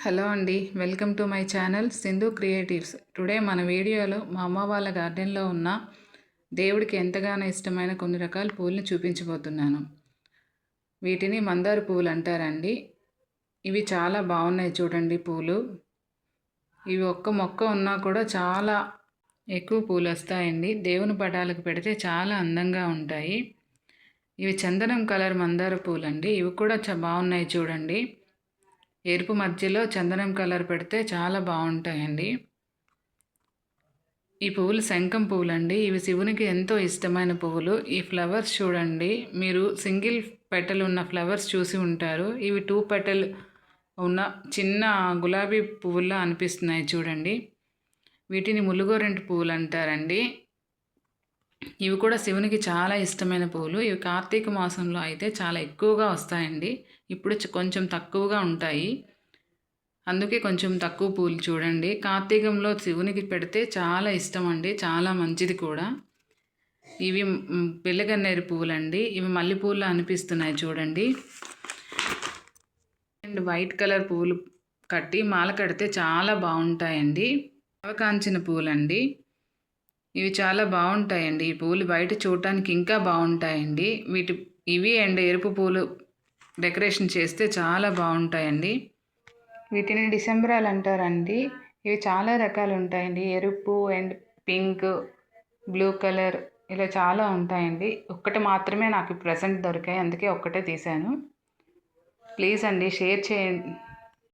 Hello అండి, welcome to my channel Sindhu creatives. Today మన వీడియోలో మా అమ్మ వాళ్ళ గార్డెన్లో ఉన్న దేవుడికి ఎంతగానో ఇష్టమైన కొన్ని రకాల పూలను చూపించబోతున్నాను. వీటిని మందార పువ్వులు అంటారండి. ఇవి చాలా బాగున్నాయి చూడండి పూలు. ఇవి ఒక్క మొక్క ఉన్నా కూడా చాలా ఎక్కువ పూలు వస్తాయండి. దేవుని పటాలకు పెడితే చాలా అందంగా ఉంటాయి. ఇవి చందనం కలర్ మందార పూలు అండి. ఇవి కూడా బాగున్నాయి చూడండి. ఎరుపు మధ్యలో చందనం కలర్ పెడితే చాలా బాగుంటాయండి. ఈ పువ్వులు శంఖం పువ్వులు అండి. ఇవి శివునికి ఎంతో ఇష్టమైన పువ్వులు. ఈ ఫ్లవర్స్ చూడండి, మీరు సింగిల్ పెటల్ ఉన్న ఫ్లవర్స్ చూసి ఉంటారు. ఇవి 2 పెటల్ ఉన్న చిన్న గులాబీ పువ్వుల్లా అనిపిస్తున్నాయి చూడండి. వీటిని ములుగోరెంటు పువ్వులు అంటారండి. ఇవి కూడా శివునికి చాలా ఇష్టమైన పువ్వులు. ఇవి కార్తీక మాసంలో అయితే చాలా ఎక్కువగా వస్తాయండి. ఇప్పుడు కొంచెం తక్కువగా ఉంటాయి, అందుకే కొంచెం తక్కువ పూలు చూడండి. కార్తీకంలో శివునికి పెడితే చాలా ఇష్టం అండి, చాలా మంచిది కూడా. ఇవి పిల్లగన్నేరు పువ్వులండి. ఇవి మల్లెపూలు అనిపిస్తున్నాయి చూడండి. అండ్ వైట్ కలర్ పువ్వులు కట్టి మాల కడితే చాలా బాగుంటాయండి. అవకాంచిన పూలండి. ఇవి చాలా బాగుంటాయండి. ఈ పూలు బయట చూడటానికి ఇంకా బాగుంటాయండి. ఇవి అండ్ ఎరుపు పూలు డెకరేషన్ చేస్తే చాలా బాగుంటాయండి. వీటిని డిసెంబరాలు అంటారండి. ఇవి చాలా రకాలు ఉంటాయండి. ఎరుపు అండ్ పింక్, బ్లూ కలర్ ఇలా చాలా ఉంటాయండి. ఒక్కటి మాత్రమే నాకు ప్రెసెంట్ దొరికాయి, అందుకే ఒక్కటే తీశాను. ప్లీజ్ అండి షేర్ చేయండి,